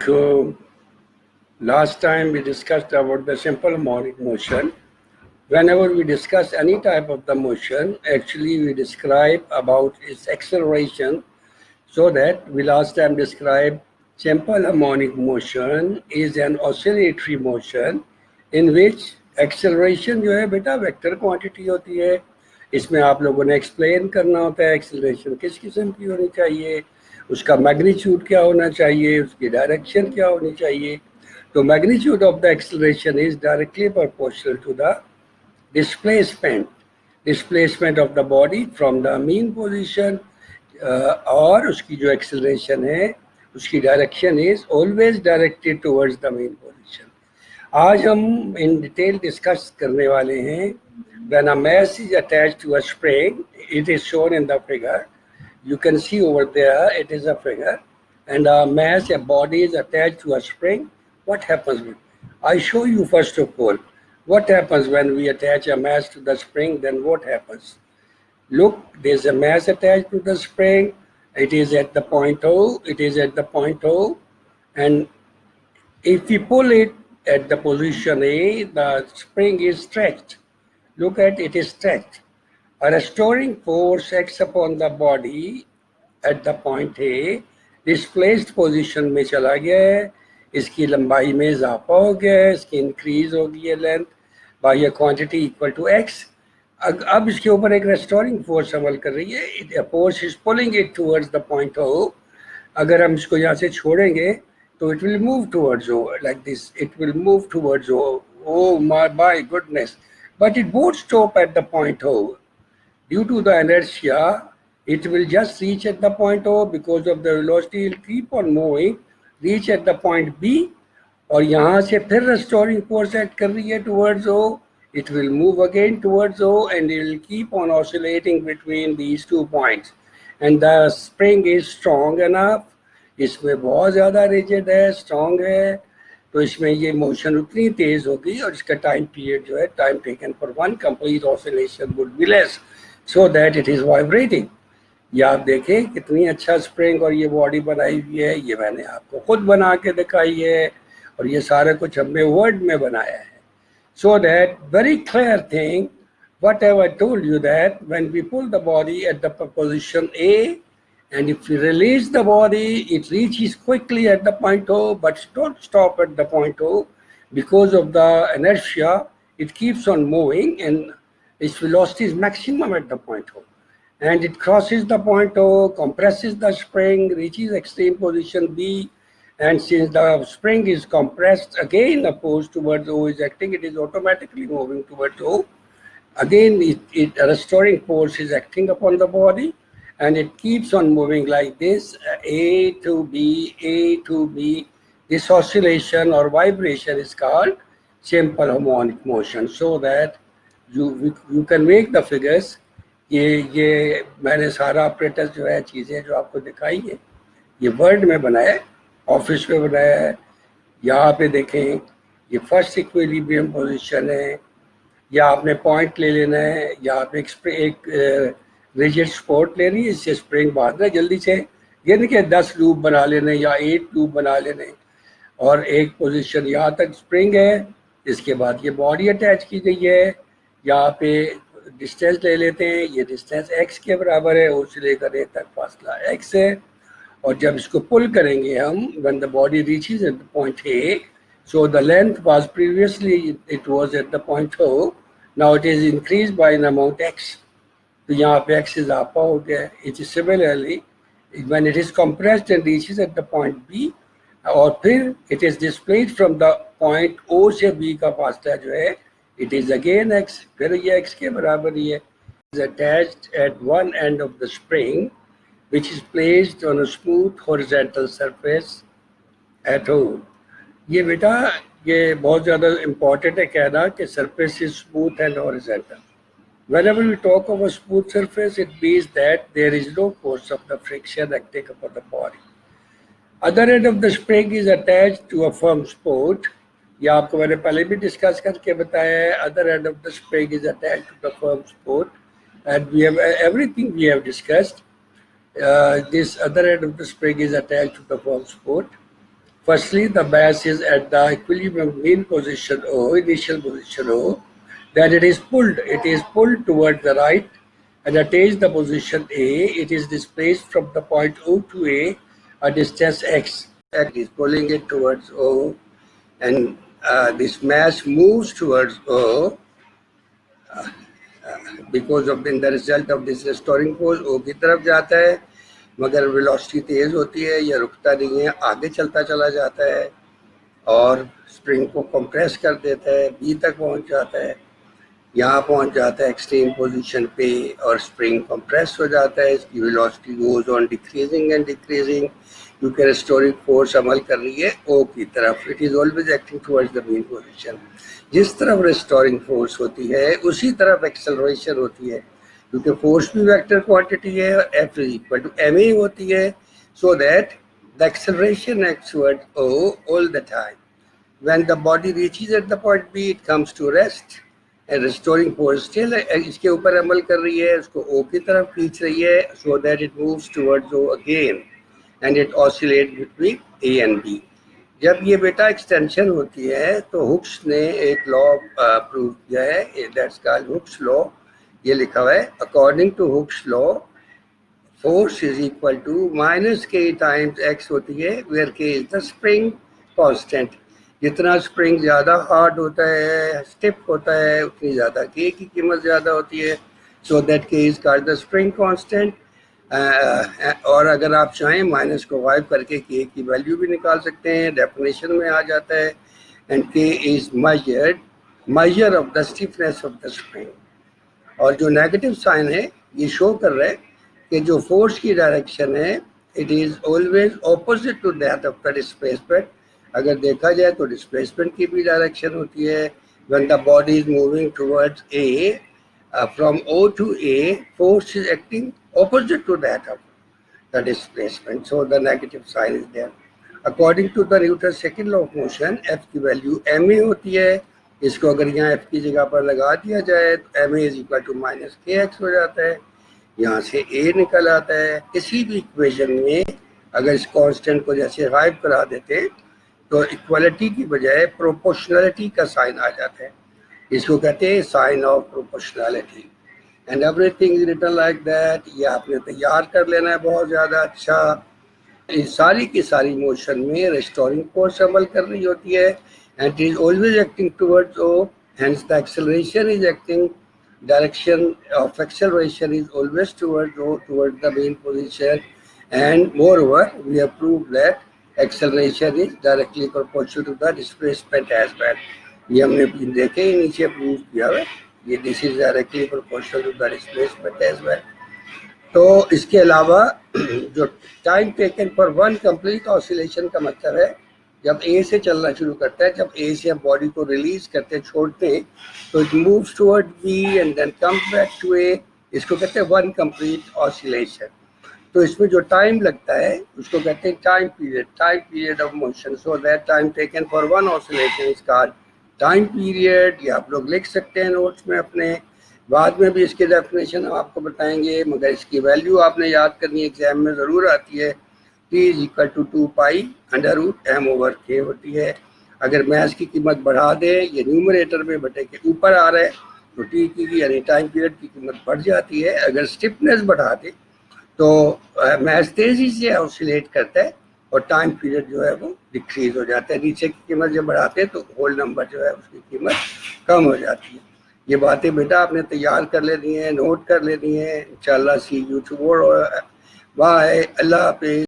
Like last time we discussed about the simple harmonic motion. Whenever we discuss any type of the motion, actually we describe about its acceleration, so that we last time described simple harmonic motion is an oscillatory motion in which acceleration जो है बेटा vector quantity होती है. इसमें आप लोगों ने explain करना होता है एक्सेलरेशन किस किस्म की होनी चाहिए, उसका मैग्नीट्यूड क्या होना चाहिए, उसकी डायरेक्शन क्या होनी चाहिए. तो magnitude of the acceleration is directly proportional to the displacement of the body from the mean position, और उसकी जो एक्सेलरेशन है उसकी direction is always directed towards the mean position. आज हम इन डिटेल डिस्कस करने वाले हैं. When a mass is attached to a spring, it is shown in the figure. You can see over there, it is a figure. And a mass, a body is attached to a spring. What happens? I show you first of all, what happens when we attach a mass to the spring, then what happens? Look, there's a mass attached to the spring. It is at the point O. It is at the point O. And if we pull it at the position A, the spring is stretched. Look at it is stretched. A restoring force acts upon the body at the point A. Displaced position में चला गया है, इसकी लंबाई में इजाफा हो गया है, इसकी इंक्रीज हो गई है length by a quantity equal to x. अब इसके ऊपर एक रेस्टोरिंग फोर्स अमल कर रही है. Force is pulling it towards the point O. अगर हम इसको यहाँ से छोड़ेंगे तो it will move towards O like this. It will move towards O. Oh my goodness. But it won't stop at the point O. Due to the inertia, it will just reach at the point O because of the velocity. It will keep on moving, reach at the point B, और यहाँ से फिर restoring force act कर रही है towards O. It will move again towards O and it will keep on oscillating between these 2 points. And the spring is strong enough. इसमें बहुत ज़्यादा rigid है, strong है, तो इसमें ये मोशन उतनी तेज होगी और इसका टाइम पीरियड जो है time taken for one complete oscillation would be less, so that it is vibrating. ये आप देखें कितनी अच्छा स्प्रिंग और ये बॉडी बनाई हुई है. ये मैंने आपको खुद बना के दिखाई है और ये सारा कुछ हमने वर्ड में बनाया है. So that very clear thing whatever told you that when we pull the body at the position A, and if we release the body, it reaches quickly at the point O, but don't stop at the point O. Because of the inertia, it keeps on moving and its velocity is maximum at the point O. And it crosses the point O, compresses the spring, reaches extreme position B, and since the spring is compressed, again opposed towards O is acting, it is automatically moving towards O. Again, a restoring force is acting upon the body, and it keeps on moving like this, A to B, A to B. This oscillation or vibration is called simple harmonic motion. So that you can make the figures. ये मैंने सारा operators जो है चीज़ें जो आपको दिखाई है ये वर्ड में बनाया है, ऑफिस में बनाया है. यहाँ पे देखें ये फर्स्ट इक्विलिब्रियम पोजीशन है. या आपने पॉइंट ले लेना है, या आप एक रिजिड स्पोर्ट ले रही है, इससे स्प्रिंग बांध रहे जल्दी से गिन के 10 लूप बना लेने या 8 लूप बना लेने, और एक पोजीशन यहाँ तक स्प्रिंग है. इसके बाद ये बॉडी अटैच की गई है. यहाँ पे डिस्टेंस ले लेते हैं, ये डिस्टेंस x के बराबर है, O से लेकर A तक फासला x है. और जब इसको पुल करेंगे हम, when the body reaches at the point A, so the length was previously it was at the point O, now it is increased by an amount x. तो यहाँ पे x इजाफा हो गया है. It is similarly when it is compressed and reaches at the point B, और फिर it is displaced from the point O से B का फासला जो है it is again x. फिर ये x के बराबर ही है. Is attached at one end of the spring which is placed on a smooth horizontal surface at O. ये बेटा ये बहुत ज़्यादा इम्पोर्टेंट है कहना कि surface is smooth and horizontal. Whenever we talk of a smooth surface, it means that there is no force of the friction acting upon the body. Other end of the spring is attached to a firm support. ये आपको मैंने पहले भी discuss करके बताया है. Other end of the spring is attached to the firm support, and we have everything we have discussed. This other end of the spring is attached to the firm support. Firstly, the mass is at the equilibrium mean position O, initial position O. Then it is pulled toward the right and attains the position A. It is displaced from the point O to a distance x. X is pulling it towards O, and this mass moves towards O because of in the result of this restoring force O की तरफ जाता है, मगर velocity तेज होती है, यह रुकता नहीं है, आगे चलता चला जाता है और स्प्रिंग को कंप्रेस कर देता है, बी तक पहुंच जाता है, यहाँ पहुंच जाता है एक्सट्रीम पोजीशन पे और स्प्रिंग कंप्रेस हो जाता है, इसकी velocity goes on decreasing and decreasing क्योंकि रेस्टोरिंग फोर्स अमल कर रही है ओ की तरफ. It is always acting towards the mean position. जिस तरफ रेस्टोरिंग फोर्स होती है उसी तरफ एक्सेलरेशन होती है क्योंकि फोर्स भी वेक्टर क्वांटिटी है और F is equal to M A होती है, so that the acceleration acts towards O all the time. When the body reaches at the point B it comes to rest and restoring force still इसके ऊपर अमल कर रही है, उसको ओ की तरफ खींच रही है, so that it moves towards O again and it oscillate between A and B. जब ये बेटा एक्सटेंशन होती है तो हुक्स ने एक लॉ प्रूव किया है, दैट्स कॉल्ड हुक्स लॉ. ये लिखा हुआ है, according to Hooke's law force is equal to minus K times x होती है, where K is the spring constant. जितना स्प्रिंग ज़्यादा हार्ड होता है, स्टिफ होता है, उतनी ज़्यादा के की कीमत ज़्यादा होती है, सो दैट के is called the spring constant. और अगर आप चाहें माइनस को गायब करके के की वैल्यू भी निकाल सकते हैं, डेफिनेशन में आ जाता है. एंड के is measure of the stiffness of the spring. और जो नेगेटिव साइन है ये शो कर रहा है कि जो फोर्स की डायरेक्शन है it is always opposite to that of the displacement. अगर देखा जाए तो डिस्प्लेसमेंट की भी डायरेक्शन होती है. When the body is moving towards a from O to A, force is acting opposite to that of the displacement, so the negative sign is there. According to the Newton's second law of motion, F की value ma होती है. इसको अगर यहाँ F की जगह पर लगा दिया जाए तो ma is equal to minus kx हो जाता है, यहाँ से A निकल आता है. किसी भी इक्वेशन में अगर इस कांस्टेंट को जैसे गायब करा देते तो इक्वालिटी की बजाय प्रोपोर्शनलिटी का साइन आ जाता है. इसको कहते हैं sign of proportionality. And everything is written like that. ये आपने तैयार कर लेना है बहुत ज़्यादा अच्छा. इस सारी की सारी मोशन में रेस्टोरिंग फोर्स अमल कर रही होती है and it is always acting towards O, hence the acceleration is acting, direction of acceleration is always towards O, towards the mean position. And moreover we have proved that acceleration is directly proportional to the displacement as well. ये हमने देखे ही नीचे prove किया है, ये this is directly proportional to the displacement as well. तो इसके अलावा जो time taken for one complete oscillation का मतलब है जब ए से चलना शुरू करता है, जब ए से हम बॉडी को रिलीज करते छोड़ते हैं तो it moves toward B and then comes back to A. इसको कहते हैं वन कंप्लीट ऑसिलेशन. तो इसमें जो टाइम लगता है उसको कहते हैं time period of motion. So that time taken for one oscillation is called time period. ये आप लोग लिख सकते हैं नोट्स में अपने, बाद में भी इसके डेफिनेशन हम आपको बताएंगे, मगर इसकी वैल्यू आपने याद करनी है, एग्जाम में ज़रूर आती है. T is equal to 2π√m/k होती है. अगर मैथ्स की कीमत बढ़ा दें, ये न्यूमरेटर में बटे के ऊपर आ रहा है तो T की यानी टाइम पीरियड की कीमत बढ़ जाती है. अगर स्टिफनेस बढ़ा दें तो मैथ्स तेज़ी से ऑसिलेट करता है और टाइम पीरियड जो है वो डिक्रीज हो जाता है. नीचे की कीमत जब बढ़ाते हैं तो होल नंबर जो है उसकी कीमत कम हो जाती है. ये बातें बेटा आपने तैयार कर लेनी है, नोट कर लेनी है. इंशाल्लाह सी यू टुमारो. बाय. अल्लाह हाफिज़.